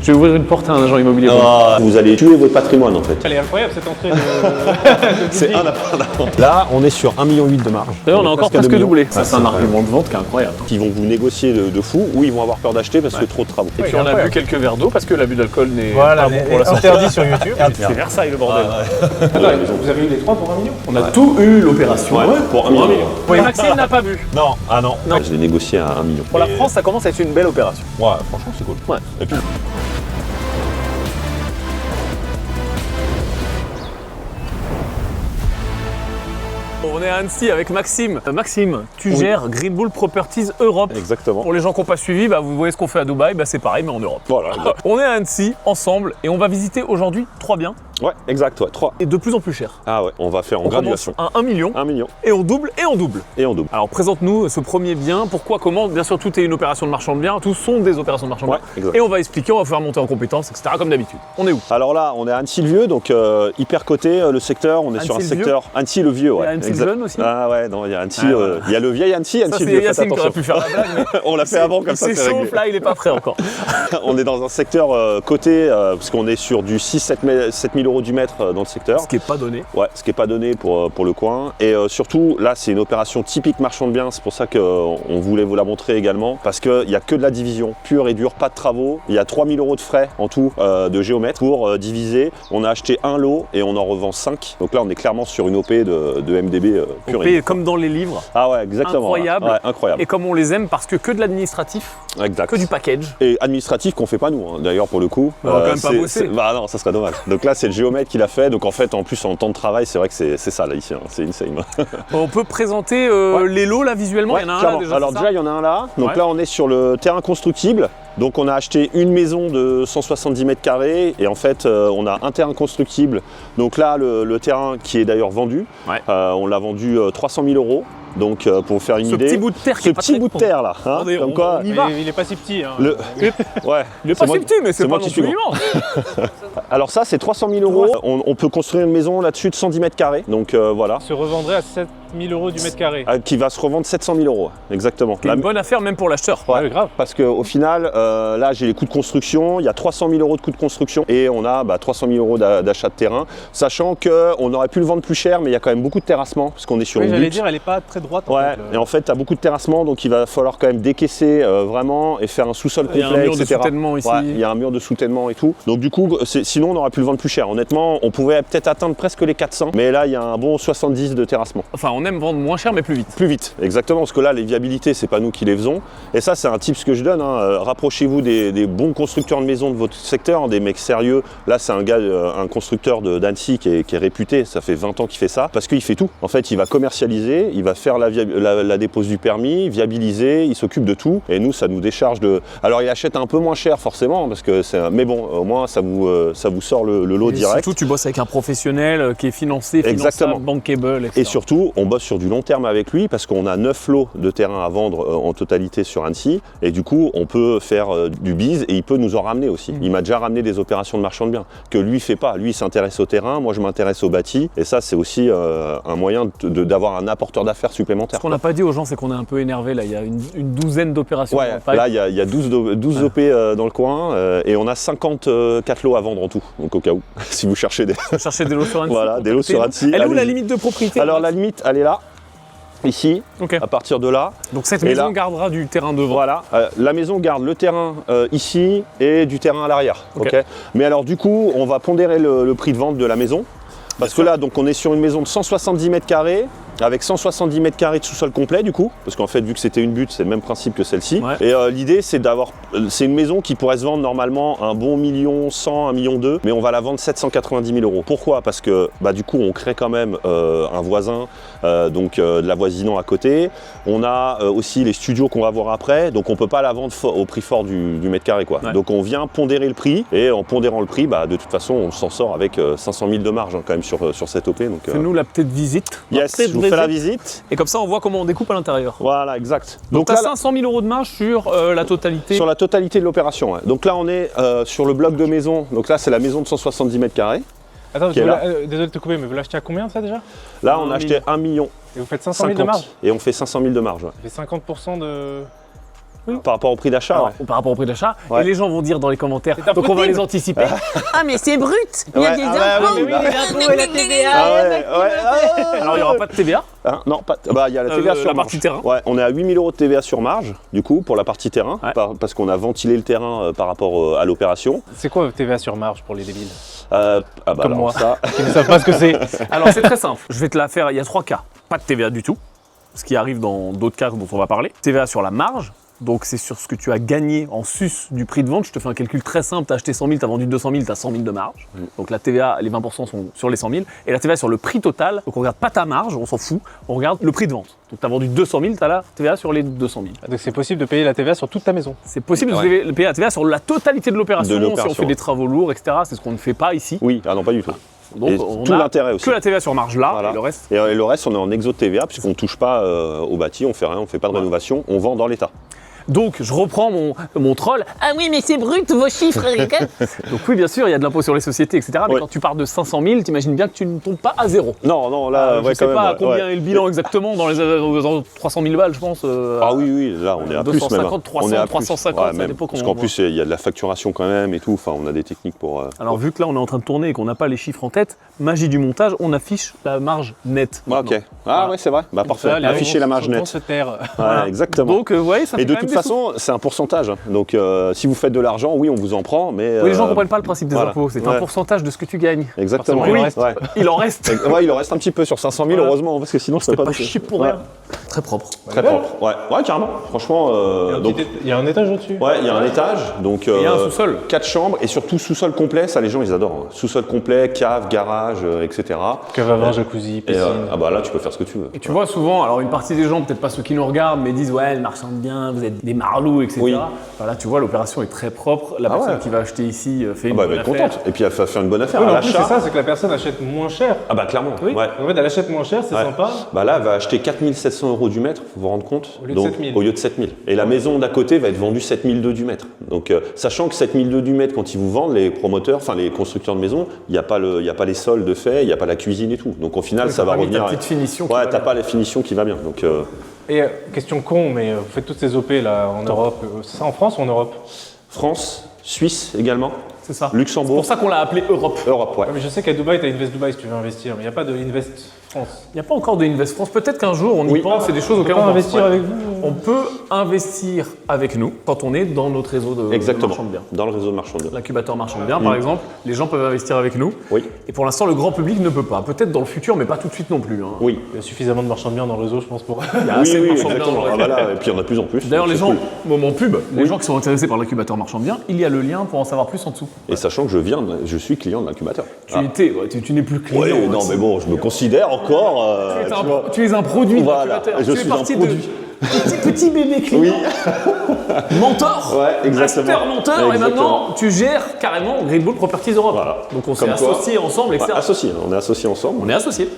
Je vais ouvrir une porte à un agent immobilier. Vous allez tuer votre patrimoine en fait. Elle est incroyable cette entrée de C'est un appartement. Là, on est sur 1,8 million de marge. D'ailleurs, on a encore presque doublé. Ça, Ouais, c'est un argument de vente qui est incroyable. Ils vont vous négocier de fou ou ils vont avoir peur d'acheter parce que trop de travaux. Et puis, on a bu quelques verres d'eau parce que l'abus d'alcool n'est pas bon pour la santé. interdit sur YouTube. C'est Versailles, le bordel. Attends, vous avez eu les 3 pour 1 million? On a tout eu l'opération. Pour 1 million. Et Maxime n'a pas bu. Non, ah non. Je l'ai négocié à 1 million. Pour la France, ça commence à être une belle opération. Ouais, franchement, c'est cool. Ouais. Et puis, On est à Annecy avec Maxime. Maxime, tu gères Green Bull Properties Europe. exactement. Pour les gens qui n'ont pas suivi, vous voyez ce qu'on fait à Dubaï, c'est pareil mais en Europe. Voilà. On est à Annecy ensemble et on va visiter aujourd'hui 3 biens Ouais, exact, ouais. 3. et de plus en plus cher. Ah ouais, on va faire en On graduation. commence à 1 million 1 million et on double et on double. et on double. Alors présente-nous ce premier bien, pourquoi, comment, bien sûr tout est une opération de marchand de biens, tous sont des opérations de marchand de Ouais, biens. exact. Et on va expliquer, on va faire monter en compétences, etc. comme d'habitude. On est où? Alors là, on est à Annecy-le-Vieux, donc hyper coté le secteur. On est sur un Annecy-le-Vieux secteur Annecy-le-Vieux, ouais. Il y a Annecy exact. jeune aussi. Ah ouais, non, il y a Annecy, Ah, ouais. il y a le vieil Annecy, Ça Annecy-le-Vieux. c'est Faites Yacine qui aurait attention. pu faire la blague, mais On l'a fait avant comme ça. il c'est s'échauffe réglé. là, il n'est pas prêt encore. On est dans un secteur coté, parce qu'on est sur du 6-7 000 euros du mètre dans le secteur. Ce qui n'est pas donné. Ouais, ce qui n'est pas donné pour le coin. Et surtout, là, c'est une opération typique marchand de biens. C'est pour ça qu'on voulait vous la montrer également. Parce qu'il n'y a que de la division pure et dure, pas de travaux. Il y a 3 000 euros de frais en tout de géomètre pour diviser. On a acheté un lot et on en revend 5. Donc là, on est clairement sur une OP de MDB pure et dure. Comme dans les livres. Ah ouais, exactement. Incroyable. Ouais, incroyable. Et comme on les aime parce que de l'administratif, Exact. que du package. Et administratif qu'on fait pas nous, hein, d'ailleurs pour le coup. On va quand même pas bosser. Bah non, ça serait dommage. Donc là, c'est le géomètre qui l'a fait. Donc en fait, en plus, en temps de travail, c'est vrai que c'est ça là ici. Hein. C'est insane. On peut présenter les lots là visuellement. Ouais, Il y en a un clairement. là déjà. Alors c'est ça déjà, il y en a un là. Donc Ouais. là, on est sur le terrain constructible. Donc on a acheté une maison de 170 mètres carrés et en fait on a un terrain constructible. Donc là le terrain qui est d'ailleurs vendu, Ouais. on l'a vendu 300 000 euros. Donc pour vous faire une Ce idée, petit bout de terre qui ce est pas petit très bout de con. terre là, hein, Attendez, comme on quoi, y va. Il est pas si petit. Hein. ouais, Il n'est pas si petit, mais c'est moi pas qui non suis plus grand. immense. Alors ça c'est 300 000 euros. On peut construire une maison là-dessus de 110 mètres carrés. Donc voilà, Se revendrait à 7 000 euros du mètre carré. qui va se revendre 700 000 euros, exactement. C'est une bonne affaire même pour l'acheteur. Ouais, Ouais, grave. Parce qu'au final, là j'ai les coûts de construction, il y a 300 000 euros de coûts de construction et on a 300 000 euros d'achat de terrain, sachant qu'on aurait pu le vendre plus cher, mais il y a quand même beaucoup de terrassement, parce qu'on est sur Oui, une j'allais butte. dire, elle est pas très droite. en Ouais, fait, et en fait, tu as beaucoup de terrassement, donc il va falloir quand même décaisser vraiment et faire un sous-sol Il y a complet, un mur de etc. soutènement ici. Ouais, il y a un mur de soutènement et tout. Donc du coup, sinon on aurait pu le vendre plus cher. Honnêtement, on pouvait peut-être atteindre presque les 400, mais là il y a un bon 70 de terrassement. Enfin, on aime vendre moins cher mais plus vite. Plus vite, exactement, parce que là, les viabilités, c'est pas nous qui les faisons. Et ça, c'est un tips que je donne. Hein. Rapprochez-vous des bons constructeurs de maisons de votre secteur, hein, des mecs sérieux. Là, c'est un gars, un constructeur d'Annecy qui est réputé. Ça fait 20 ans qu'il fait ça, parce qu'il fait tout. En fait, il va commercialiser, il va faire la dépose du permis, viabiliser, il s'occupe de tout. Et nous, ça nous décharge de. Alors, il achète un peu moins cher, forcément, parce que c'est. Mais bon, au moins, ça vous sort le lot Et direct. surtout, tu bosses avec un professionnel qui est financé, Exactement. finançable, bankable, etc. Et surtout, on bosse sur du long terme avec lui parce qu'on a 9 lots de terrain à vendre en totalité sur Annecy. Et du coup, on peut faire du bise et il peut nous en ramener aussi. Il m'a déjà ramené des opérations de marchand de biens que lui fait pas. Lui, il s'intéresse au terrain, moi je m'intéresse au bâti. Et ça, c'est aussi un moyen d'avoir un apporteur d'affaires supplémentaire. Ce qu'on n'a pas dit aux gens, c'est qu'on est un peu énervé là. Il y a une douzaine d'opérations. Ouais, dans le là, il y a 12 OP dans le coin et on a 54 lots à vendre en tout. Donc au cas où, si vous cherchez des... pipe. Chercher des lots sur Annecy. Voilà, des lots sur Annecy. Elle est où la Allez-y. limite de propriété? Alors la limite, elle est là, ici, Ok. à partir de là. Donc cette Et maison là- gardera du terrain devant. Voilà, la maison garde le terrain ici et du terrain à l'arrière. Ok. Ok. Mais alors du coup, on va pondérer le prix de vente de la maison. Parce que là, donc, on est sur une maison de 170 mètres carrés, avec 170 mètres carrés de sous-sol complet du coup. Parce qu'en fait, vu que c'était une butte, c'est le même principe que celle-ci. Ouais. Et l'idée, c'est d'avoir... c'est une maison qui pourrait se vendre normalement un bon 1 100 000, 1 million, mais on va la vendre 790 000 euros. Pourquoi? Parce que du coup, on crée quand même un voisin, de la voisinant à côté. On a aussi les studios qu'on va voir après, donc on peut pas la vendre au prix fort du mètre carré, quoi. Ouais. Donc on vient pondérer le prix, et en pondérant le prix, de toute façon, on s'en sort avec 500 000 de marge quand même sur cette OP. Donc, Fais-nous la petite visite. yes, je vous fais la visite. Et comme ça, on voit comment on découpe à l'intérieur. Voilà, exact. Donc, tu as là, 500 000 euros de marge sur la totalité. sur la totalité de l'opération. Ouais. Donc là, on est sur le bloc de maison. Donc là, c'est la maison de 170 mètres carrés. Attends, Qui est là. désolé de te couper, mais vous l'achetez à combien ça déjà? Là, on a 1 acheté 1 million. Et vous faites 500 000 de marge? Et on fait 50 000 de marge. Ouais. Ça fait 50% de. Par rapport au prix d'achat, Alors, par rapport au prix d'achat. Ouais. Et les gens vont dire dans les commentaires, C'est donc on va impossible. les anticiper. Ah mais c'est brut, il y a Ouais, des ah ouais, impôts. oui, oui, les impôts et la TVA. Ah ouais. Alors il n'y aura pas de TVA. Hein, non, pas. Bah, il y a la TVA sur la marge. partie terrain. Ouais, on est à 8 000 € de TVA sur marge, du coup, pour la partie terrain, Ouais. parce qu'on a ventilé le terrain par rapport à l'opération. C'est quoi TVA sur marge pour les débiles Ah bah Comme alors moi. ça. qui ne savent pas ce que c'est? Alors c'est très simple, je vais te la faire, il y a 3 cas. Pas de TVA du tout, ce qui arrive dans d'autres cas dont on va parler. TVA sur la marge, donc c'est sur ce que tu as gagné en sus du prix de vente. Je te fais un calcul très simple, tu as acheté 100 000, tu as vendu 200 000, tu as 100 000 de marge. Donc la TVA, les 20% sont sur les 100 000. Et la TVA sur le prix total, donc on regarde pas ta marge, on s'en fout, on regarde le prix de vente. Donc tu as vendu 200 000, tu as la TVA sur les 200 000. Donc c'est possible de payer la TVA sur toute ta maison. C'est possible de Ouais. payer la TVA sur la totalité de l'opération, De si on l'opération. fait des travaux lourds, etc. C'est ce qu'on ne fait pas ici. Oui, ah non, pas du tout. Donc Et on tout a l'intérêt aussi. que la TVA sur marge là, Voilà. et le reste. Et le reste, on est en exo de TVA, puisqu'on ne touche pas au bâti, on fait rien, on fait pas de rénovation, on vend dans l'état. Donc je reprends mon troll. Ah oui, mais c'est brut vos chiffres. Donc oui, bien sûr, il y a de l'impôt sur les sociétés, etc. Mais Ouais. quand tu pars de 500 000, t'imagines bien que tu ne tombes pas à zéro. Non, non, là, Je ouais, sais quand même. pas ouais, combien ouais. est le bilan exactement dans les 300 000 balles, je pense. Ah oui, oui, là, on est à plus même. 250, 300, On est à plus. 350, ça même. dépend Parce comment qu'en on plus, il y a de la facturation quand même et tout. Enfin, on a des techniques pour. Alors vu que là on est en train de tourner et qu'on n'a pas les chiffres en tête, magie du montage, on affiche la marge nette. Ah, ok. maintenant. Ah Voilà. ouais, c'est vrai. Bah parfait. Ça, les Afficher gens la marge vont nette. se taire. Ouais, exactement. Donc ouais, ça fait Et de quand toute même des sous. façon, c'est un pourcentage. Hein. Donc, si vous faites de l'argent, oui, on vous en prend, mais. Oui, les gens ne comprennent pas le principe des voilà. impôts, c'est Ouais. un pourcentage de ce que tu gagnes. Exactement. Forcément, il en Oui, reste. ouais. Il en reste. Ouais, il en reste un petit peu sur 500 000, Voilà. heureusement, parce que sinon, je C'est serais pas pas chier pour Ouais. rien. Très propre. Très propre. Ouais, ouais, carrément. Franchement, donc. Il y a un étage au-dessus. Ouais, il y a un étage, donc il y a un sous-sol. 4 chambres et surtout sous-sol complet, ça les gens ils adorent. Hein. Sous-sol complet, cave, garage, etc. Cave à vin, jacuzzi, Et, piscine. ah bah là tu peux faire ce que tu veux. Et tu vois souvent, alors une partie des gens, peut-être pas ceux qui nous regardent, mais disent ouais, elle marchande bien, vous êtes des marlous, etc. Oui. Voilà, tu vois, l'opération est très propre. La Ah personne ouais. qui va acheter ici fait Ah une bah elle va bonne être affaire. contente. Et puis elle va faire une bonne affaire. Oui, à mais en plus, c'est l'achat. ça, c'est que la personne achète moins cher. Ah bah clairement. Oui. Ouais. En fait, elle achète moins cher, c'est Ouais. sympa. Bah là, elle va acheter 4 700 € du mètre, vous vous rendez compte? Au lieu de Donc, 7 000. Au lieu de 7 000. Et la maison d'à côté va être vendue 7 200 du mètre. Donc, sachant que 7 200 du mètre, quand ils vous vendent, les promoteurs, enfin les constructeurs de maisons, il n'y a pas les sols de fait, il n'y a pas la cuisine et tout. Donc au final, Oui, ça t'as va pas mis ta revenir. petite finition qui Ouais, va t'as bien. pas la finition qui va bien. Donc, Et question con, mais vous faites toutes ces OP là en Europe. C'est ça en France ou en Europe? France, Suisse également, C'est ça. Luxembourg, C'est pour ça qu'on l'a appelé Europe. Europe, ouais. Ouais, mais je sais qu'à Dubaï, t'as Invest Dubaï si tu veux investir, mais il n'y a pas de Invest France. Il n'y a pas encore de Invest France. Peut-être qu'un jour, on y Oui. pense, c'est des choses On auxquelles peut on pas pense. investir Ouais. avec vous On peut investir avec nous quand on est dans notre réseau de Exactement. marchands de biens. Dans le réseau de marchands de biens. L'incubateur marchand de biens, par exemple, les gens peuvent investir avec nous. Oui. Et pour l'instant, le grand public ne peut pas. Peut-être dans le futur, mais pas tout de suite non plus. Hein. Oui. Il y a suffisamment de marchands de biens dans le réseau, je pense, pour. Il y a Oui, assez de oui, marchands de biens exactement. dans le Ah bah réseau. là, et puis il y en a de plus en plus. D'ailleurs, donc les c'est gens, cool. moment pub, les gens qui sont intéressés par l'incubateur marchand de biens, il y a le lien pour en savoir plus en dessous. Et sachant que je suis client de l'incubateur. Tu étais, ouais, tu n'es plus client. Ouais, hein, non, c'est- mais bon, je me considère encore. Tu es un produit de Voilà, l'incubateur. je Tu es suis parti un de produit. petit bébé client. Oui. Mentor, Ouais, exactement. acheteur menteur, et Exactement. maintenant tu gères carrément Green Bull Properties Europe. Voilà. Donc on s'est Comme quoi. associés ensemble, etc. Ouais, associés, on est associés ensemble. On est associés,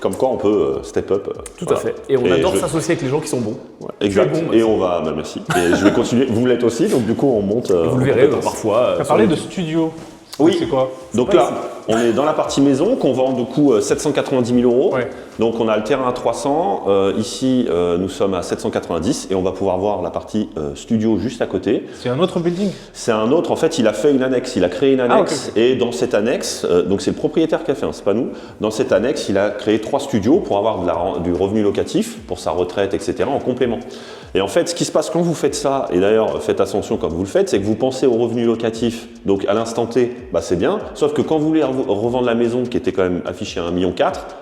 Comme quoi on peut step up. tout à fait. Et on adore je- s'associer avec les gens qui sont bons. Ouais, exact. Tu es bon, et on va, bah, merci. Et je vais continuer. Vous l'êtes aussi, donc du coup on monte. Vous le verrez parfois. Tu as parlé de studio. Oui. C'est quoi? Donc pas là, on est dans la partie maison qu'on vend du coup 790 000 €. Ouais. Donc on a le terrain à 300. Ici, nous sommes à 790 et on va pouvoir voir la partie studio juste à côté. C'est un autre building. C'est un autre, en fait, il a fait une annexe, il a créé une annexe et dans cette annexe, donc c'est le propriétaire qui a fait, hein, c'est pas nous, dans cette annexe, il a créé 3 studios pour avoir du revenu locatif pour sa retraite, etc. en complément. Et en fait, ce qui se passe quand vous faites ça, et d'ailleurs faites attention quand vous le faites, c'est que vous pensez au revenu locatif, donc à l'instant T, bah, c'est bien, sauf que quand vous voulez revendre la maison qui était quand même affichée à 1,4 million,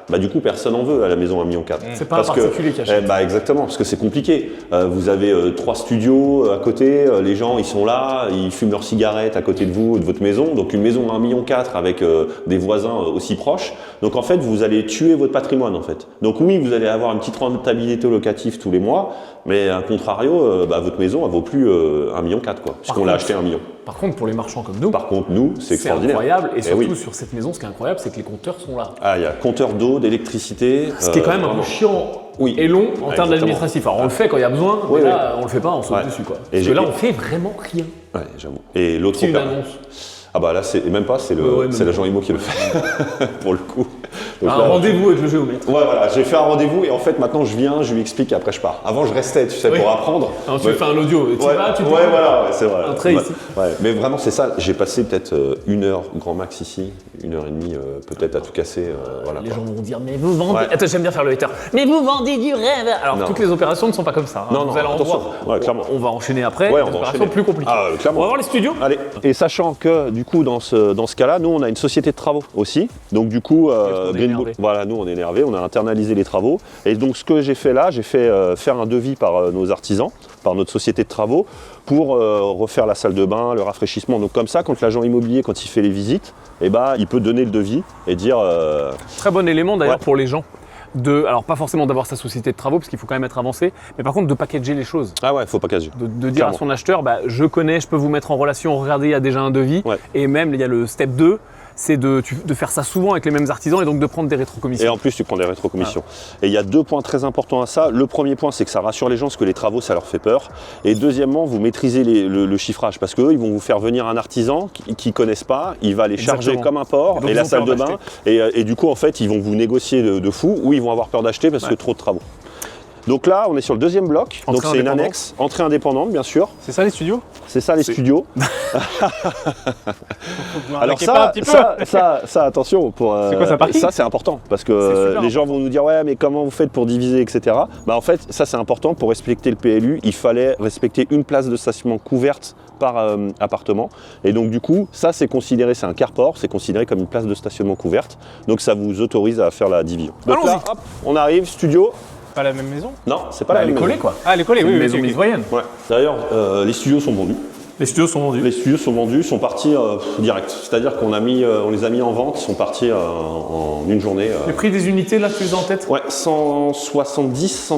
bah, du coup personne n'en veut à la maison à 1,4 million. C'est pas un particulier qui achète. Bah, exactement, parce que c'est compliqué. Vous avez 3 studios à côté, les gens ils sont là, ils fument leurs cigarettes à côté de vous, de votre maison. Donc une maison à 1,4 million avec des voisins aussi proches. Donc en fait, vous allez tuer votre patrimoine en fait. Donc oui, vous allez avoir une petite rentabilité locative tous les mois, mais à contrario, bah, votre maison elle vaut plus 1,4 million quoi, puisqu'on l'a contre, acheté à 1 million. Par contre, pour les marchands comme nous, Par contre, nous, c'est extraordinaire. incroyable. Et surtout oui. sur cette maison, ce qui est incroyable, c'est que les compteurs sont là. Ah, il y a compteur d'eau, d'électricité. Ce qui est quand même un vraiment. peu chiant Oui. et long en Exactement. termes d'administratif. Alors on le fait quand il y a besoin, Oui, mais là on le fait pas, on saute Ouais. dessus quoi. Et Parce j'ai- que là on fait vraiment rien. Ouais, j'avoue. Et l'autre C'est une opéra- annonce. Ah bah là, c'est même pas, c'est Ouais, c'est même l'agent IMO qui le fait, pour le coup. Donc Un là, rendez-vous avec le géomètre. Ouais, voilà, j'ai fait un rendez-vous et en fait maintenant je viens, je lui explique et après je pars. Avant je restais, tu sais, Oui. pour apprendre. Alors, tu Ouais. fais un audio, tu Ouais, vas, tu te ouais, voilà, ouais, c'est vrai. Un trait Ouais, ici. ouais. Mais vraiment c'est ça, j'ai passé peut-être 1 heure grand max ici, 1h30 peut-être à tout casser. Voilà, Les quoi. gens vont dire, mais vous vendez. Ouais. Attends, j'aime bien faire le hater. Mais vous vendez du rêve. Alors, Non. toutes les opérations ne sont pas comme ça. Hein. Non, Vous non, allez en attention. voir. Ouais, clairement. On va enchaîner après. Ouais, des on va opérations enchaîner. plus compliquées. Ah, clairement. On va voir les studios. Allez. Et sachant que du coup dans ce cas-là, nous on a une société de travaux aussi. Donc du coup, qu'on est Green énervé. Bull- voilà, nous on est énervé, on a internalisé les travaux. Et donc ce que j'ai fait là, j'ai fait faire un devis par nos artisans, par notre société de travaux, pour refaire la salle de bain, le rafraîchissement. Donc comme ça, quand l'agent immobilier, quand il fait les visites, eh ben, il peut donner le devis et dire Très bon élément d'ailleurs Ouais. pour les gens. Alors pas forcément d'avoir sa société de travaux parce qu'il faut quand même être avancé, mais par contre de packager les choses. ah ouais, faut pas caser. De dire Clairement. à son acheteur, bah, je connais, je peux vous mettre en relation, regardez, il y a déjà un devis. Ouais. Et même, il y a le step 2, c'est de faire ça souvent avec les mêmes artisans et donc de prendre des Et rétrocommissions. en plus, tu prends des rétrocommissions. Et il y a 2 points très importants à ça. Le premier point, c'est que ça rassure les gens parce que les travaux, ça leur fait peur. Et deuxièmement, vous maîtrisez le chiffrage parce qu'eux, ils vont vous faire venir un artisan qui ne connaissent pas. Il va les charger Exactement. comme un porc Et donc, et ils la ont salle peur de bain. Et du coup, en fait, ils vont vous négocier de fou ou ils vont avoir peur d'acheter parce que trop de travaux. Donc là, on est sur le deuxième bloc. Entrée Donc c'est une indépendante. annexe, entrée indépendante, bien sûr. C'est ça les studios? C'est ça les studios. Alors pas un petit peu. ça, attention pour. C'est quoi, ça parking? Ça c'est important parce C'est que super les gens vont nous dire ouais mais comment vous faites pour diviser etc. Bah en fait ça c'est important pour respecter le PLU. Il fallait respecter une place de stationnement couverte par appartement et donc du coup ça c'est considéré, c'est un carport, c'est considéré comme une place de stationnement couverte. Donc ça vous autorise à faire la division. Donc là Allons-y. hop, on arrive studio. Pas la même maison? Non c'est pas Bah, la elle est même collée maison. quoi. Ah, elle est collée, C'est oui, une oui, maison ok, ok. mitoyenne. Ouais. D'ailleurs les studios sont vendus. Les studios sont vendus. Les studios sont vendus, sont partis direct. C'est-à-dire qu'on on les a mis en vente, ils sont partis en une journée. Les prix des unités là, tu les as en tête? Ouais, 170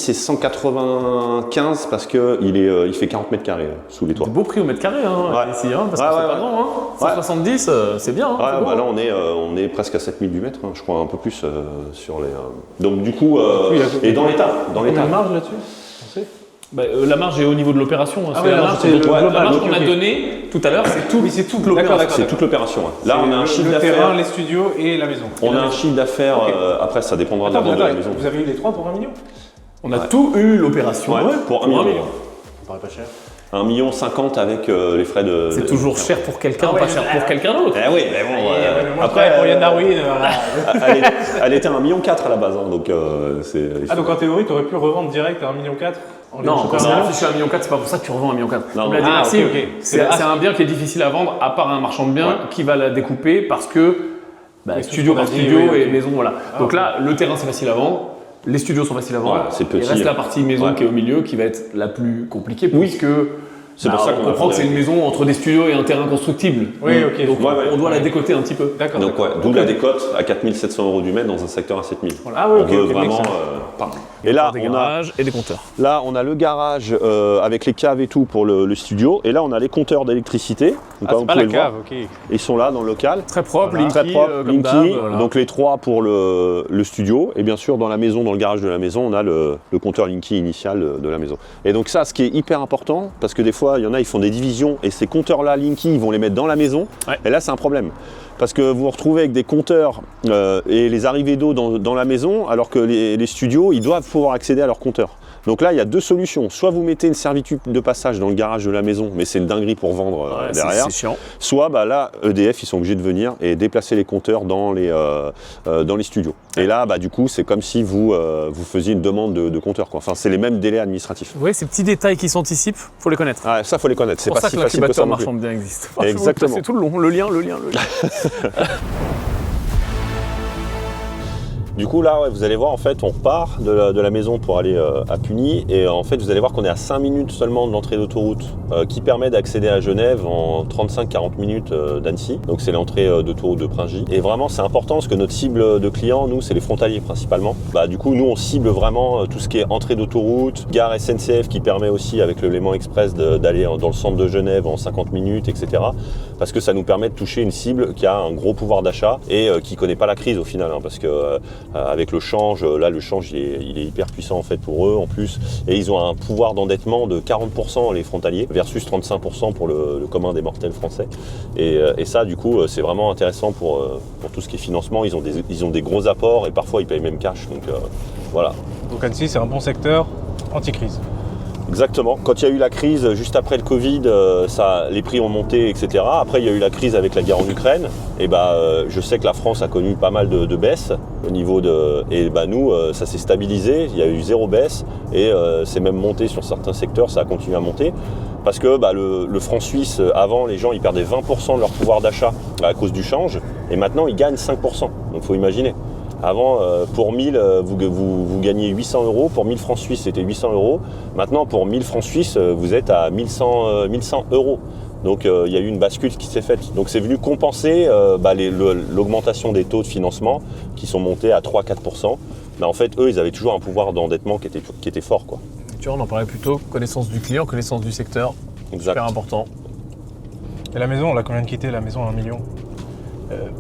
et 195 parce que il fait 40 mètres carrés sous les toits. C'est beau prix au mètre carré hein, Ouais. ici, hein, parce Ouais, que c'est ouais, pas ouais. grand. Hein. 170, c'est bien. Hein, Ouais, c'est beau, bah là hein. on est presque à 7000 du mètre, hein, je crois un peu plus sur les. Donc du coup, Oui, et dans l'état, Combien de marge là-dessus? On sait? Bah, la marge est au niveau de l'opération. Hein. Ah C'est ouais, la la marge, marge, c'est c'est le- le la global, marge ok, qu'on a ok. donnée tout à l'heure, c'est tout. Oui, c'est tout. l'opération. D'accord, c'est toute l'opération. Ouais. Là on a un chiffre le terrain, d'affaires. les studios et la maison. On a un chiffre d'affaires. Après ça dépendra de la Attends, vente de la attends, maison. vous avez eu les 3 pour 1 million? On a tout eu l'opération. Ouais, pour 1 million. Ça paraît pas cher. 1,50 million avec les frais de. C'est toujours cher pour quelqu'un, Ah ouais, pas cher pour quelqu'un d'autre. Eh oui, mais bon. Après, pour Yann Darwin, voilà. elle était à 1,4 million à la base, hein, donc c'est. Ah, donc en théorie, tu aurais pu revendre direct à 1,4 million en les Non, chopant quand c'est à 1 million? affiché à 1,4 million, c'est pas pour ça que tu revends 1,4 million. Non, Comme l'a dit ah, Maxime, ok, ok. c'est C'est un bien qui est difficile à vendre, à part un marchand de biens Ouais. qui va la découper parce que Oui, tout studio ce qu'on par a dit, studio oui, et ok. maison, voilà. Ah, Donc ok. là, le terrain c'est facile à vendre, les studios sont faciles à vendre. Ouais, c'est petit. Il reste la partie maison Ouais. qui est au milieu qui va être la plus compliquée puisque C'est pour ça qu'on on a comprend que c'est une maison entre des studios et un terrain constructible. Oui, ok. Donc Ouais, ouais. on doit la décoter un petit peu. D'accord. Donc ouais, d'accord. d'où la décote à 4 700 € du mètre dans un secteur à 7 000. Ah ouais, On ok, veut ok, vraiment. make Pardon. Et là, Des on a, garages et des compteurs. là, on a le garage avec les caves et tout pour le studio. Et là, on a les compteurs d'électricité. Donc, Ah, comme c'est vous pas pouvez la le voir, cave, ok. ils sont là dans le local. Très propre, Voilà. Linky, Très propre, comme Linky, d'hab, voilà. donc les 3 pour le studio, et bien sûr dans la maison, dans le garage de la maison, on a le compteur Linky initial de la maison. Et donc ça, ce qui est hyper important, parce que des fois, il y en a, ils font des divisions, et ces compteurs-là, Linky, ils vont les mettre dans la maison, Ouais. et là c'est un problème. Parce que vous vous retrouvez avec des compteurs et les arrivées d'eau dans la maison, alors que les studios, ils doivent pouvoir accéder à leurs compteurs. Donc là, il y a 2 solutions. Soit vous mettez une servitude de passage dans le garage de la maison, mais c'est une dinguerie pour vendre Ouais, derrière. c'est chiant. Soit bah, là, EDF, ils sont obligés de venir et déplacer les compteurs dans les studios. Et là, bah, du coup, c'est comme si vous faisiez une demande de compteur, quoi. Enfin, c'est les mêmes délais administratifs. Oui, ces petits détails qui s'anticipent, faut les connaître. Ah, ça, faut les connaître. C'est C'est pour pas ça si que facile que ça l'incubateur non plus. marchand de biens existe. Exactement. C'est tout le long, le lien. Du coup, là, ouais, vous allez voir, en fait, on repart de la maison pour aller à Puny. Et en fait, vous allez voir qu'on est à 5 minutes seulement de l'entrée d'autoroute qui permet d'accéder à Genève en 35-40 minutes d'Annecy. Donc, c'est l'entrée d'autoroute de Pringy. Et vraiment, c'est important parce que notre cible de clients, nous, c'est les frontaliers principalement. Bah, du coup, nous, on cible vraiment tout ce qui est entrée d'autoroute, gare SNCF qui permet aussi, avec le Léman Express, d'aller dans le centre de Genève en 50 minutes, etc. Parce que ça nous permet de toucher une cible qui a un gros pouvoir d'achat et qui ne connaît pas la crise au final. Hein, parce que avec le change. Là, le change, il est hyper puissant en fait pour eux en plus. Et ils ont un pouvoir d'endettement de 40% les frontaliers versus 35% pour le commun des mortels français. Et ça, du coup, c'est vraiment intéressant pour tout ce qui est financement. Ils ont des gros apports et parfois ils payent même cash. Donc voilà. Donc Annecy, c'est un bon secteur anti-crise. Exactement. Quand il y a eu la crise, juste après le Covid, les prix ont monté, etc. Après, il y a eu la crise avec la guerre en Ukraine. Et je sais que la France a connu pas mal de baisses au niveau de. Et nous, ça s'est stabilisé. Il y a eu 0 baisse et c'est même monté sur certains secteurs. Ça a continué à monter parce que le franc suisse, avant, les gens ils perdaient 20% de leur pouvoir d'achat à cause du change, et maintenant ils gagnent 5%. Donc, il faut imaginer. Avant, pour 1000, vous gagnez 800 €. Pour 1000 francs suisses, c'était 800 €. Maintenant, pour 1000 francs suisses, vous êtes à 1100 €. Donc, il y a eu une bascule qui s'est faite. Donc, c'est venu compenser l'augmentation des taux de financement qui sont montés à 3-4%. Mais en fait, eux, ils avaient toujours un pouvoir d'endettement qui était fort, quoi. Tu vois, on en parlait plus tôt. Connaissance du client, connaissance du secteur. Exact. Super important. Et la maison, on l'a combien de quitter la maison à 1 million?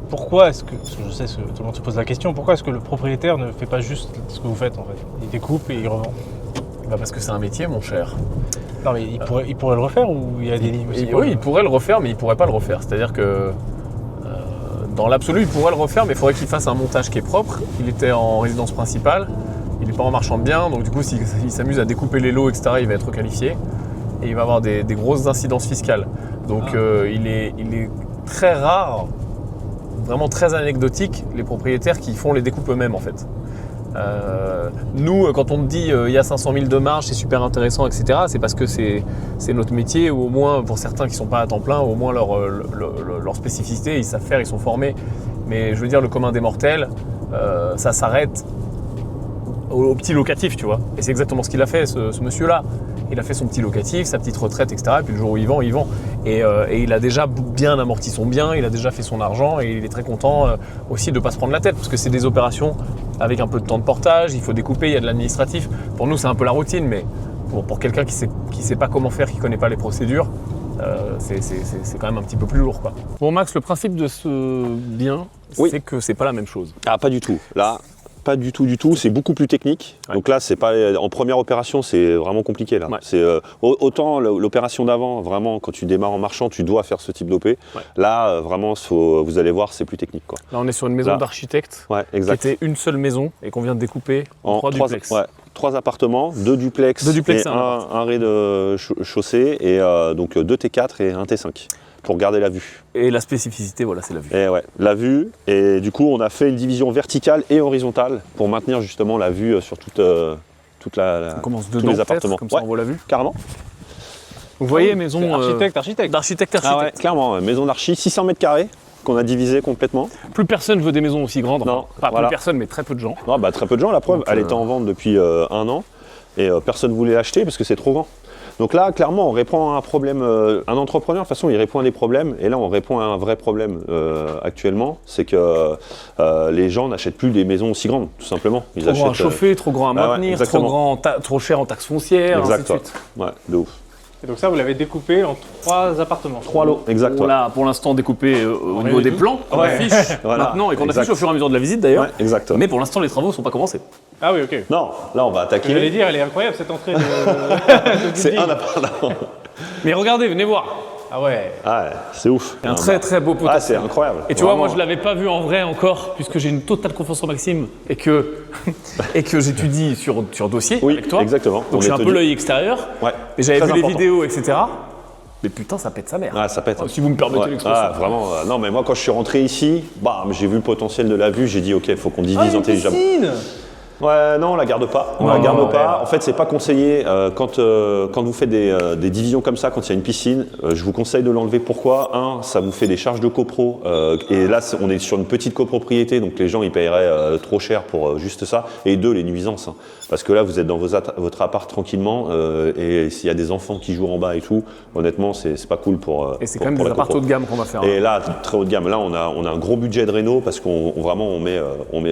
Pourquoi est-ce que, parce que je sais que tout le monde se pose la question, pourquoi est-ce que le propriétaire ne fait pas juste ce que vous faites en fait? Il découpe et il revend. Parce que c'est un métier, mon cher. Non mais il pourrait le refaire ou il y a des limites? Oui, il pourrait le refaire, mais il pourrait pas le refaire. C'est-à-dire que dans l'absolu, il pourrait le refaire, mais il faudrait qu'il fasse un montage qui est propre. Il était en résidence principale, il n'est pas en marchand de biens, donc du coup, s'il s'amuse à découper les lots, etc., il va être qualifié et il va avoir des grosses incidences fiscales. Donc il est très rare, vraiment très anecdotique, les propriétaires qui font les découpes eux-mêmes en fait. Nous, quand on me dit il y a 500 000 de marge, c'est super intéressant, etc., c'est parce que c'est notre métier, ou au moins pour certains qui ne sont pas à temps plein, au moins leur spécificité, ils savent faire, ils sont formés. Mais je veux dire, le commun des mortels, ça s'arrête au petit locatif, tu vois. Et c'est exactement ce qu'il a fait, ce monsieur-là. Il a fait son petit locatif, sa petite retraite, etc. Et puis le jour où il vend, il vend. Et il a déjà bien amorti son bien, il a déjà fait son argent et il est très content aussi de ne pas se prendre la tête parce que c'est des opérations avec un peu de temps de portage, il faut découper, il y a de l'administratif. Pour nous, c'est un peu la routine, mais pour quelqu'un qui sait pas comment faire, qui ne connaît pas les procédures, c'est quand même un petit peu plus lourd, quoi. Bon, Max, le principe de ce bien, c'est que c'est pas la même chose. Ah, pas du tout. Là, pas du tout. C'est beaucoup plus technique. Ouais. Donc là, c'est pas en première opération, c'est vraiment compliqué là. Ouais. C'est autant l'opération d'avant, vraiment, quand tu démarres en marchand, tu dois faire ce type d'OP. Ouais. Là, vraiment, vous allez voir, c'est plus technique, quoi. Là, on est sur une maison d'architecte qui était une seule maison et qu'on vient de découper en 3 duplex. Ouais. 3 appartements, 2 duplex et un rez-de-chaussée, et donc 2 T4 et un T5. Pour garder la vue. Et la spécificité, voilà, c'est la vue. Et ouais, la vue. Et du coup, on a fait une division verticale et horizontale pour maintenir justement la vue sur tous les appartements. Comme ça, on voit la vue. Carrément. Vous voyez, maison d'architecte. Ah ouais, clairement, maison d'archi, 600 mètres carrés qu'on a divisé complètement. Plus personne veut des maisons aussi grandes. Non, pas plus personne, mais très peu de gens. Non, très peu de gens. La preuve, elle était en vente depuis 1 an et personne ne voulait l'acheter parce que c'est trop grand. Donc là, clairement, on répond à un problème. Un entrepreneur, de toute façon, il répond à des problèmes. Et là, on répond à un vrai problème actuellement. C'est que les gens n'achètent plus des maisons aussi grandes, tout simplement. Ils trop grand à chauffer, trop grand à maintenir, trop cher en taxes foncières, ainsi de suite. Ouais, de ouf. Et donc ça, vous l'avez découpé en 3 appartements. 3 lots, exactement. Voilà, pour l'instant découpé au niveau des plans qu'on affiche maintenant et qu'on affiche au fur et à mesure de la visite d'ailleurs. Ouais, exactement. Mais pour l'instant, les travaux ne sont pas commencés. Ah oui, ok. Non, là on va attaquer. J'allais dire, elle est incroyable cette entrée de c'est un appartement. Mais regardez, venez voir. Ah ouais. Ah ouais, c'est ouf. Un très très beau potentiel. Ah, c'est incroyable. Et tu vois, moi je ne l'avais pas vu en vrai encore, puisque j'ai une totale confiance en Maxime et que j'étudie sur dossier avec toi. Exactement. Donc j'ai un peu l'œil extérieur. Ouais. Et j'avais vu les vidéos, etc. Mais putain, ça pète sa mère. Ah, ça pète. Si vous me permettez l'expression. Ah, vraiment. Non, mais moi quand je suis rentré ici, j'ai vu le potentiel de la vue, j'ai dit ok, il faut qu'on divise intelligemment. Ouais, non, on la garde pas. On la garde pas. En fait, c'est pas conseillé quand vous faites des divisions comme ça, quand il y a une piscine. Je vous conseille de l'enlever. Pourquoi ? Ça vous fait des charges de copro. Et là, on est sur une petite copropriété, donc les gens ils paieraient trop cher pour juste ça. Et 2, les nuisances. Parce que là, vous êtes dans votre appart tranquillement, et s'il y a des enfants qui jouent en bas et tout, honnêtement, c'est pas cool pour. Et c'est quand même des apparts haut de gamme qu'on va faire. Et là, très haut de gamme. Là, on a un gros budget de réno parce qu'on met.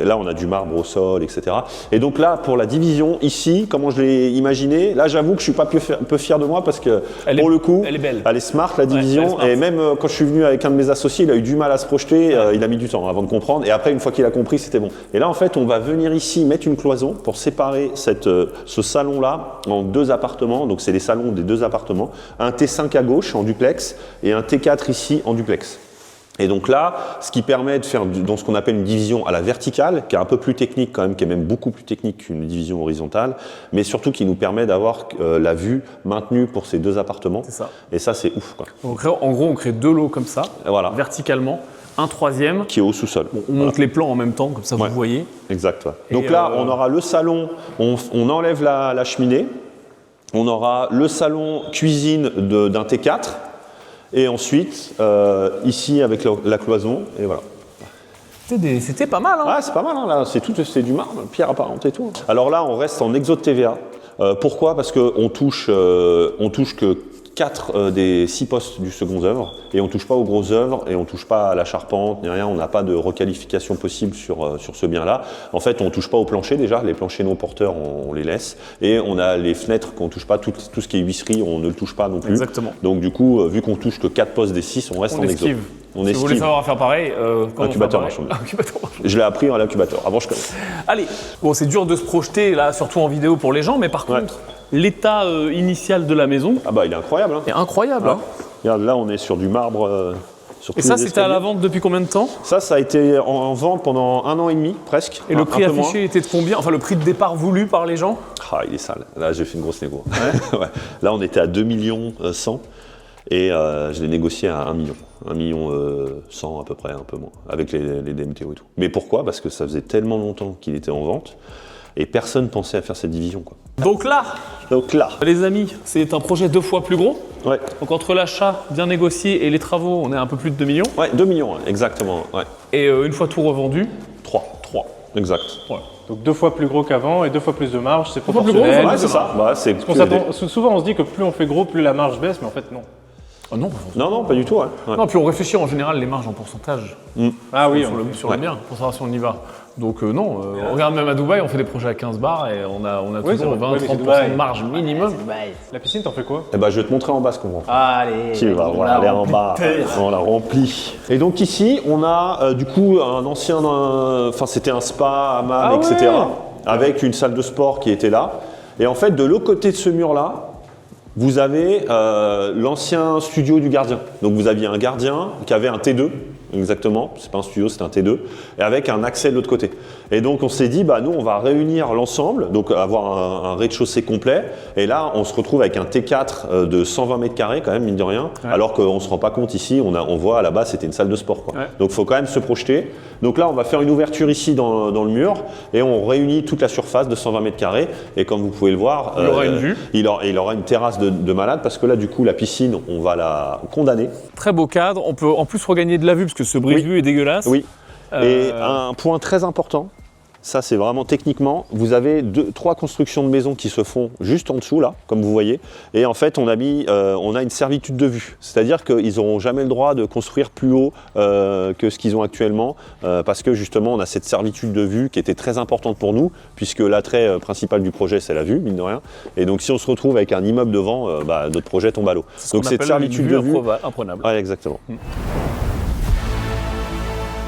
Là, on a du marbre au sol, etc. Et donc là, pour la division, ici, comment je l'ai imaginé, là j'avoue que je suis pas peu fier de moi parce que pour le coup, elle est belle. Elle est smart la division. elle est smart. Et même quand je suis venu avec un de mes associés, il a eu du mal à se projeter, il a mis du temps avant de comprendre. Et après, une fois qu'il a compris, c'était bon. Et là, en fait, on va venir ici mettre une cloison pour séparer ce salon-là en 2 appartements. Donc c'est les salons des 2 appartements. Un T5 à gauche en duplex et un T4 ici en duplex. Et donc là, ce qui permet de faire dans ce qu'on appelle une division à la verticale, qui est un peu plus technique quand même, qui est même beaucoup plus technique qu'une division horizontale, mais surtout qui nous permet d'avoir la vue maintenue pour ces 2 appartements. C'est ça. Et ça, c'est ouf, quoi. Donc, en gros, on crée 2 lots comme ça, Voilà. verticalement, un troisième. Qui est au sous-sol. Bon, on monte les plans en même temps, comme ça Ouais. vous voyez. Exact. Ouais. Et Donc là, on aura le salon, on enlève la cheminée, on aura le salon cuisine d'un T4, et ensuite, ici avec la cloison, et voilà. C'était pas mal, hein. Ah, c'est pas mal, hein, là, c'est du marbre, pierre apparente et tout. Alors là, on reste en exode TVA. Pourquoi ? Parce qu'on touche que 4 des 6 postes du second œuvre, et on touche pas aux grosses œuvres, et on touche pas à la charpente, ni rien, on n'a pas de requalification possible sur ce bien-là. En fait, on touche pas au plancher déjà, les planchers non porteurs, on les laisse, et on a les fenêtres qu'on touche pas, tout ce qui est huisserie, on ne le touche pas non plus. Exactement. Donc du coup, vu qu'on touche que 4 postes des 6, on reste en exode. Si vous voulez savoir faire pareil, Incubateur marchand. Je l'ai appris à l'incubateur, avant je connais. Allez, bon, c'est dur de se projeter là, surtout en vidéo pour les gens, mais par contre, l'état initial de la maison Ah bah il est incroyable. Hein. est incroyable. Hein. Regarde, là on est sur du marbre. Sur Et tous ça, les c'était à la escaliers. vente depuis combien de temps? Ça a été en vente pendant 1 an et demi, presque. Et le prix un peu affiché était de combien? Enfin, le prix de départ voulu par les gens? moins. Ah, il est sale. Là, j'ai fait une grosse négo. Ouais. Là, on était à 2 millions 100 et je l'ai négocié à 1 million. 1 million 100 à peu près, un peu moins, avec les DMTO et tout. Mais pourquoi? Parce que ça faisait tellement longtemps qu'il était en vente et personne pensait à faire cette division, quoi. Donc là, les amis, c'est un projet 2 fois plus gros. Ouais. Donc entre l'achat bien négocié et les travaux, on est à un peu plus de 2 millions. Ouais, 2 millions, exactement. Ouais. Et une fois tout revendu, 3. Exact. voilà. Donc 2 fois plus gros qu'avant et 2 fois plus de marge, c'est fois plus proportionnel. gros, Ouais, c'est ça. Bah, c'est Souvent on se dit que plus on fait gros, plus la marge baisse, mais en fait non. Ah non, Non, pas du tout. Ouais. Ouais. non, puis on réfléchit en général les marges en pourcentage Ah oui, sur le bien, pour savoir si on y va. Donc non, regarde même à Dubaï, on fait des projets à 15 bars et on a Oui, toujours c'est vrai. 20-30% Oui, mais de marge minimum. la piscine, t'en fais quoi? Eh ben, je vais te montrer en bas ce qu'on vend. Allez, Tu vas voir, aller en bas, on la remplit. Et donc ici, on a du coup un ancien, enfin c'était un spa, hammam, etc. Avec une salle de sport qui était là. Et en fait, de l'autre côté de ce mur-là, vous avez l'ancien studio du gardien. Donc vous aviez un gardien qui avait un T2, exactement, c'est pas un studio, c'est un T2, et avec un accès de l'autre côté. Et donc on s'est dit, bah nous on va réunir l'ensemble, donc avoir un rez-de-chaussée complet, et là on se retrouve avec un T4 de 120 mètres carrés quand même, mine de rien, alors qu'on se rend pas compte ici, on voit à la base c'était une salle de sport, quoi. Ouais. Donc il faut quand même se projeter. Donc là on va faire une ouverture ici dans le mur, et on réunit toute la surface de 120 mètres carrés, et comme vous pouvez le voir, Il aura une vue. il aura une terrasse de malade, parce que là du coup la piscine on va la condamner. Très beau cadre, on peut en plus regagner de la vue parce que ce brise-vue est dégueulasse. Oui. Et un point très important, ça c'est vraiment techniquement, vous avez 3 constructions de maisons qui se font juste en dessous là, comme vous voyez, et en fait on a une servitude de vue, c'est-à-dire qu'ils n'auront jamais le droit de construire plus haut que ce qu'ils ont actuellement, parce que justement on a cette servitude de vue qui était très importante pour nous, puisque l'attrait principal du projet c'est la vue, mine de rien, et donc si on se retrouve avec un immeuble devant, notre projet tombe à l'eau. Donc cette servitude de vue, imprenable. ouais, exactement.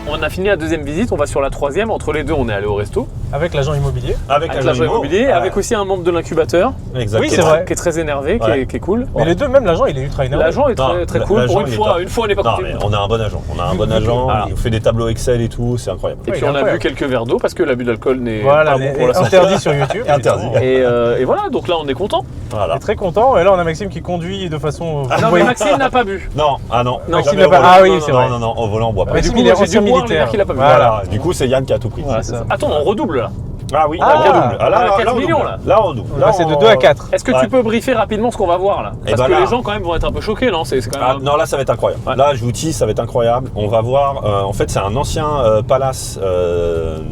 On a fini la deuxième visite, on va sur la troisième. Entre les deux, on est allé au resto. Avec l'agent immobilier. Avec l'agent immobilier, avec aussi un membre de l'incubateur. Exactement. Oui, c'est vrai. Qui est très énervé, qui est cool. Mais les deux, même l'agent, il est ultra énervé. L'agent est très cool. l'agent, Pour une il est fois, top. on n'est pas Non, côté. mais on a un bon agent. On a un bon agent, Voilà. il nous fait des tableaux Excel et tout, c'est incroyable. Et puis il est on a bu incroyable. quelques verres d'eau parce que l'abus d'alcool n'est Voilà, pas bon pour la santé. interdit sur YouTube. Interdit. Et voilà, donc là on est content. Voilà. On est très content. Et là, on a Maxime qui conduit de façon. Non, mais Maxime n'a pas bu. Non, non. Maxime jamais n'a au pas- volant. ah oui, Non, c'est non, vrai. Non, au volant, on boit pas. Maxime, du coup, il est moi, j'ai ancien dû boire, militaire. mais qu'il a pas bu. Voilà, du coup, c'est Yann qui a tout pris. Voilà, ça. Attends, on redouble là. Ah oui, Ah, on double. on a 4 on millions, double. là. Là, on double. Là, c'est de 2 à 4. Est-ce que tu peux briefer rapidement ce qu'on va voir là? Eh Parce ben que là- les gens quand même vont être un peu choqués, non? C'est quand même. Non, là, ça va être incroyable. Ouais. Là, je vous dis, ça va être incroyable. On va voir, en fait, c'est un ancien palace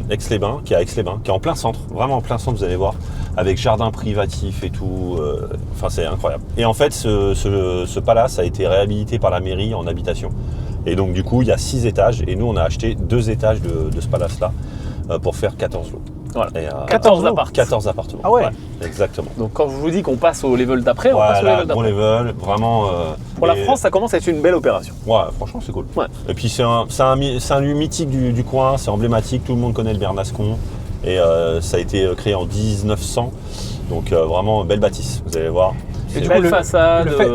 Aix-les-Bains, qui est à Aix-les-Bains, qui est en plein centre, vraiment en plein centre, vous allez voir, avec jardin privatif et tout. Enfin, c'est incroyable. Et en fait, ce palace a été réhabilité par la mairie en habitation. Et donc, du coup, il y a 6 étages, et nous, on a acheté 2 étages de ce palace-là pour faire 14 lots. Voilà. Et, 14 apparts. 14 appartements. Ah ouais. Exactement. Donc quand je vous dis qu'on passe au level d'après, on passe au Voilà, level bon d'après. level, vraiment. Pour la et- France, ça commence à être une belle opération. Ouais, franchement, c'est cool. Ouais. Et puis, c'est un lieu mythique du coin, c'est emblématique, tout le monde connaît le Bernascon. Et ça a été créé en 1900. Donc, vraiment, belle bâtisse, vous allez voir. Et du Belle coup, le- façade. le fait-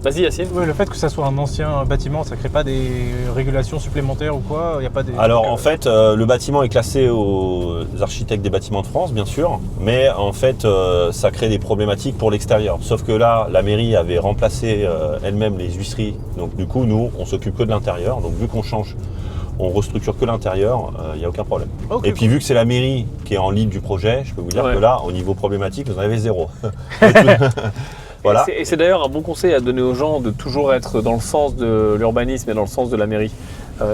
Vas-y Yacine. Ouais, le fait que ça soit un ancien bâtiment, ça crée pas des régulations supplémentaires ou quoi? Il y a pas des... Alors en fait, le bâtiment est classé aux architectes des bâtiments de France, bien sûr, mais en fait, ça crée des problématiques pour l'extérieur. Sauf que là, la mairie avait remplacé elle-même les huisseries, donc du coup, nous, on s'occupe que de l'intérieur. Donc vu qu'on change, on restructure que l'intérieur, il n'y a aucun problème. Ok, Et puis vu que c'est la mairie qui est en lead du projet, je peux vous dire Ouais. que là, au niveau problématique, vous en avez zéro. Voilà. Et c'est d'ailleurs un bon conseil à donner aux gens de toujours être dans le sens de l'urbanisme et dans le sens de la mairie.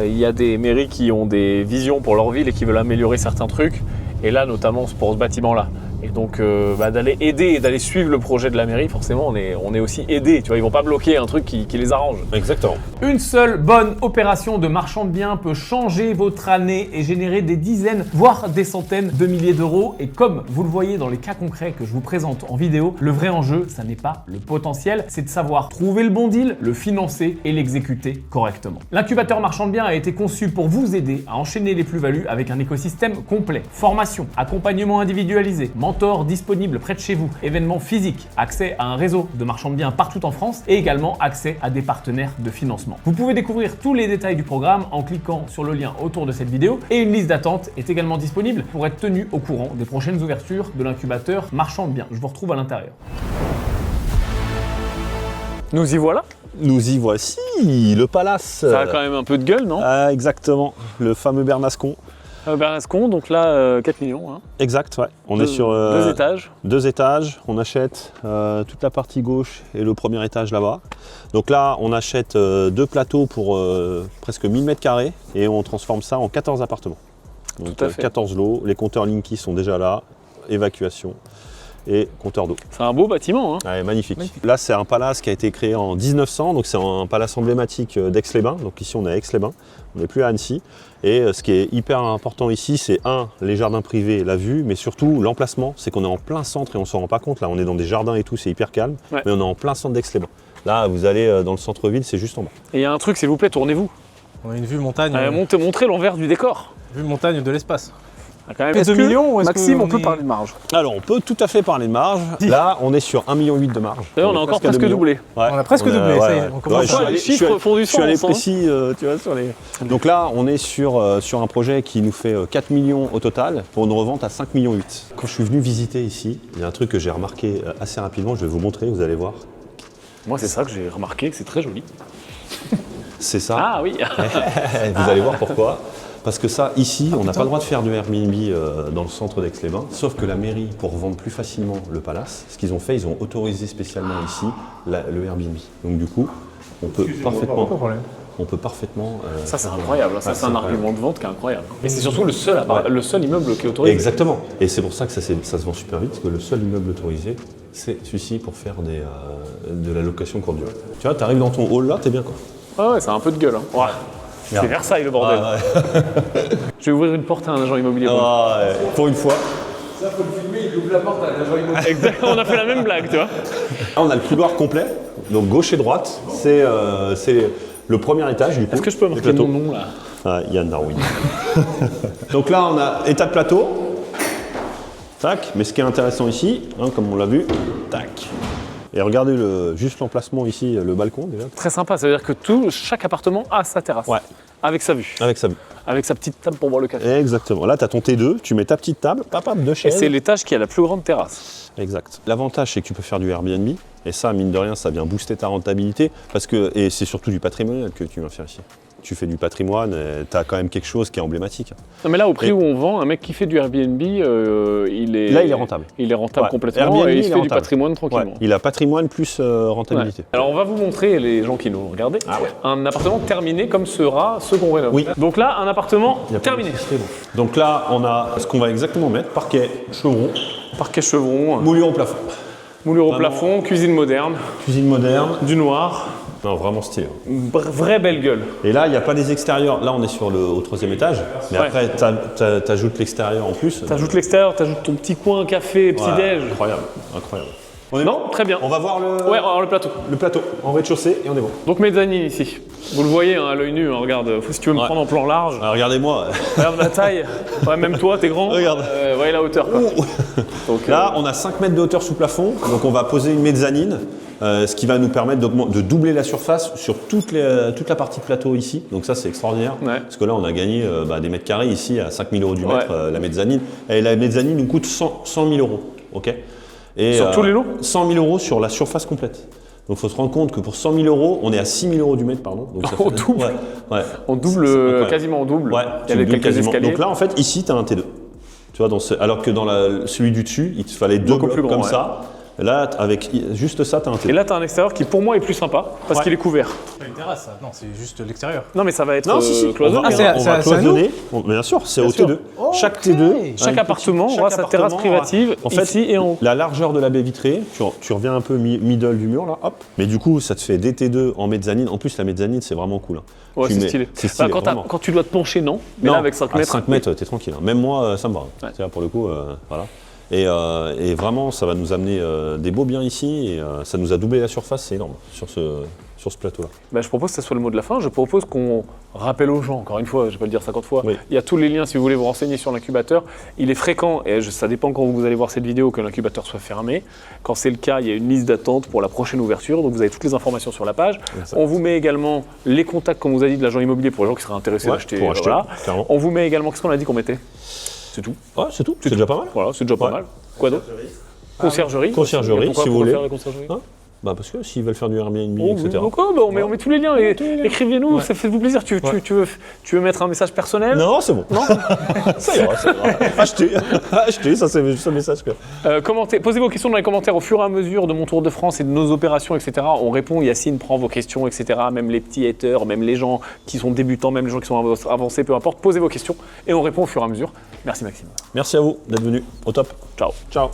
Il y a des mairies qui ont des visions pour leur ville et qui veulent améliorer certains trucs. Et là, notamment pour ce bâtiment-là. Et donc, d'aller aider et d'aller suivre le projet de la mairie, forcément, on est aussi aidé. Tu vois, ils vont pas bloquer un truc qui les arrange. Exactement. Une seule bonne opération de marchand de biens peut changer votre année et générer des dizaines, voire des centaines de milliers d'euros. Et comme vous le voyez dans les cas concrets que je vous présente en vidéo, le vrai enjeu, ça n'est pas le potentiel, c'est de savoir trouver le bon deal, le financer et l'exécuter correctement. L'incubateur marchand de biens a été conçu pour vous aider à enchaîner les plus-values avec un écosystème complet. Formation, accompagnement individualisé, mentor disponible près de chez vous, événements physiques, accès à un réseau de marchands de biens partout en France et également accès à des partenaires de financement. Vous pouvez découvrir tous les détails du programme en cliquant sur le lien autour de cette vidéo et une liste d'attente est également disponible pour être tenu au courant des prochaines ouvertures de l'incubateur marchand de biens. Je vous retrouve à l'intérieur. Nous y voilà. Nous y voici, le palace. Ça a quand même un peu de gueule, non Ah, exactement, le fameux Bernascon. Bernascon, donc là, 4 millions. Hein. Exact, ouais. On est sur 2 étages. 2 étages. On achète toute la partie gauche et le premier étage là-bas. Donc là, on achète 2 plateaux pour presque 1000 m² et on transforme ça en 14 appartements. Donc Tout à fait. 14 lots. Les compteurs Linky sont déjà là. Évacuation et compteur d'eau. C'est un beau bâtiment. Hein. Ouais, magnifique. Là, c'est un palace qui a été créé en 1900, donc c'est un palace emblématique d'Aix-les-Bains. Donc ici, on est à Aix-les-Bains, on n'est plus à Annecy. Et ce qui est hyper important ici, c'est les jardins privés, la vue, mais surtout l'emplacement. C'est qu'on est en plein centre et on s'en rend pas compte. Là, on est dans des jardins et tout, c'est hyper calme, Ouais. mais on est en plein centre d'Aix-les-Bains. Là, vous allez dans le centre-ville, c'est juste en bas. Et il y a un truc, s'il vous plaît, tournez-vous. On a une vue montagne, Montrez l'envers du décor. vue montagne de l'espace. Ah, quand même. Et Est-ce 2 que, millions ou est-ce Maxime, que on peut est- parler de marge. Alors, on peut tout à fait parler de marge. Là, on est sur 1,8 million de marge. D'ailleurs, on a encore à 2 presque millions. doublé. Ouais. On a presque doublé, ça y est, on commence je à- suis les allé- chiffres je suis allé- font du Je suis allé sens, hein. précis, tu vois, sur les... Donc là, on est sur un projet qui nous fait 4 millions au total pour une revente à 5,8 millions. Quand je suis venu visiter ici, il y a un truc que j'ai remarqué assez rapidement, je vais vous montrer, vous allez voir. Moi, c'est ça que j'ai remarqué, que c'est très joli. C'est ça. Ah oui. Vous allez voir pourquoi. Parce que ça, ici, on n'a pas le droit de faire du Airbnb dans le centre d'Aix-les-Bains, sauf que la mairie, pour vendre plus facilement le palace, ce qu'ils ont fait, ils ont autorisé spécialement ici le Airbnb. Donc du coup, on peut parfaitement... Pas de problème. On peut parfaitement... Ça, c'est incroyable. Ça, Ouais, c'est c'est un incroyable. argument de vente qui est incroyable. Et c'est surtout le seul immeuble qui est autorisé. Exactement. Et c'est pour ça que ça se vend super vite, parce que le seul immeuble autorisé, c'est celui-ci pour faire de la location courte durée. Tu vois, tu arrives dans ton hall là, t'es bien quoi. Ouais, ça a un peu de gueule. Hein. Ouais. C'est Regarde. Versailles, le bordel. Ah, ouais. Je vais ouvrir une porte à un agent immobilier. Ah, ouais. Pour une fois. Exactement, on a fait la même blague, tu vois. Là, on a le couloir complet, donc gauche et droite. C'est le premier étage du coup. Est-ce que je peux du marquer plateau. mon nom, là? Ah, Yann Darwin. Donc là, on a état de plateau. Tac. Mais ce qui est intéressant ici, hein, comme on l'a vu, tac. Et regardez juste l'emplacement ici, le balcon déjà. Très sympa, ça veut dire que chaque appartement a sa terrasse. Ouais. Avec sa vue. Avec sa vue. Avec sa petite table pour boire le café. Exactement. Là, tu as ton T2, tu mets ta petite table, papap, deux Et chaises. c'est l'étage qui a la plus grande terrasse. Exact. L'avantage, c'est que tu peux faire du Airbnb. Et ça, mine de rien, ça vient booster ta rentabilité. Et c'est surtout du patrimonial que tu viens faire ici. Tu fais du patrimoine, tu as quand même quelque chose qui est emblématique. Non, mais là, au prix Et- où on vend, un mec qui fait du Airbnb, il est... Là, il est rentable. Il est rentable Ouais. complètement Airbnb, et il il se est fait du rentable. patrimoine Ouais. tranquillement. Il a patrimoine plus rentabilité. Ouais. Alors on va vous montrer, les gens qui nous regardent, un appartement terminé comme sera ce qu'on rénove. Oui. Donc là, un appartement Il y a pas terminé. de système. Donc là, on a ce qu'on va exactement mettre, parquet, chevron, Parquet chevron, moulure au plafond. moulure au Vraiment. plafond, cuisine moderne, Cuisine moderne, du noir. Non, vraiment stylé. Vraie belle gueule. Et là, il n'y a pas des extérieurs. Là, on est au 3e étage. Mais Ouais. après, tu ajoutes l'extérieur en plus. T'ajoutes l'extérieur, t'ajoutes ton petit coin café, petit déj. Incroyable, incroyable. Non, très bien. On va voir Ouais, alors le plateau. le plateau en rez-de-chaussée et on est bon. Donc mezzanine ici. Vous le voyez hein, à l'œil nu, hein, regarde, si tu veux me Ouais. prendre en plan large, Alors, regardez-moi. regarde ma taille. Ouais, même toi, t'es grand. Regarde. Ouais, la hauteur. Quoi. Donc, Là, on a 5 mètres de hauteur sous plafond, donc on va poser une mezzanine, ce qui va nous permettre de doubler la surface sur toute la partie de plateau ici. Donc ça, c'est extraordinaire, Ouais. parce que là, on a gagné des mètres carrés ici à 5 000 € du mètre, Ouais. la mezzanine. Et la mezzanine nous coûte 100 000 €, ok. Et, Sur tous les lots 100 000 € sur la surface complète. Donc il faut se rendre compte que pour 100 000 €, on est à 6 000 € du mètre, pardon. Donc, ça On fait- double. Ouais. on double, C'est incroyable. quasiment on double. Ouais, Il y a tu quelques doubles quasiment. escaliers. Donc là, en fait, ici, tu as un T2. Tu vois, alors que dans celui du dessus, il te fallait 2 Beaucoup blocs plus grand, comme ouais. ça. Là, avec juste ça, tu as un T2. Et là, t'as un extérieur qui pour moi est plus sympa parce Ouais. qu'il est couvert. C'est pas une terrasse, ça. Non, c'est juste l'extérieur. Non, mais ça va être Non, si. cloisonné. On va, hein. on c'est va à cloisonner. Bien sûr, c'est au sûr. T2. Ok. Chaque T2. Chaque appartement aura sa terrasse privative En fait, ici et en haut. la largeur de la baie vitrée, tu reviens un peu middle du mur là, hop. Mais du coup, ça te fait des T2 en mezzanine. En plus, la mezzanine, c'est vraiment cool. Hein. Ouais, Tu c'est mets- stylé. C'est stylé, Bah, vraiment. quand tu dois te pencher, non. Mais Non, là, avec 5 à mètres. 5 mètres, t'es tranquille. Hein. Même moi, ça me va. Ouais. C'est-à-dire, pour le coup, voilà. Et vraiment, ça va nous amener des beaux biens ici. Et ça nous a doublé la surface, c'est énorme sur ce plateau-là. Bah, je propose que ce soit le mot de la fin. Je propose qu'on rappelle aux gens, encore une fois, je vais pas le dire 50 fois, Oui. il y a tous les liens si vous voulez vous renseigner sur l'incubateur. Il est fréquent, et ça dépend quand vous allez voir cette vidéo, que l'incubateur soit fermé. Quand c'est le cas, il y a une liste d'attente pour la prochaine ouverture, donc vous avez toutes les informations sur la page. Exact. On vous met également les contacts, comme on vous a dit, de l'agent immobilier pour les gens qui seraient intéressés Ouais, d'acheter. pour acheter, Voilà. clairement. On vous met également, qu'est-ce qu'on a dit qu'on mettait? C'est tout. Ouais, c'est tout. C'est déjà pas mal. Voilà, c'est déjà pas Ouais. mal. Quoi d'autre? Conciergerie. Conciergerie, Pourquoi si vous pourquoi voulez. faire la conciergerie Hein Bah parce que s'ils veulent faire du Airbnb, Oh, etc. donc, on met tous les liens. Écrivez-nous, Ouais. ça fait vous plaisir. Tu veux mettre un message personnel? Non, c'est bon. Non. Ça ira, ça ira. Achetez, ça c'est juste un message. Posez vos questions dans les commentaires au fur et à mesure de mon tour de France et de nos opérations, etc. On répond, Yacine prend vos questions, etc. Même les petits haters, même les gens qui sont débutants, même les gens qui sont avancés, peu importe. Posez vos questions et on répond au fur et à mesure. Merci Maxime. Merci à vous d'être venu. Au top. Ciao. Ciao.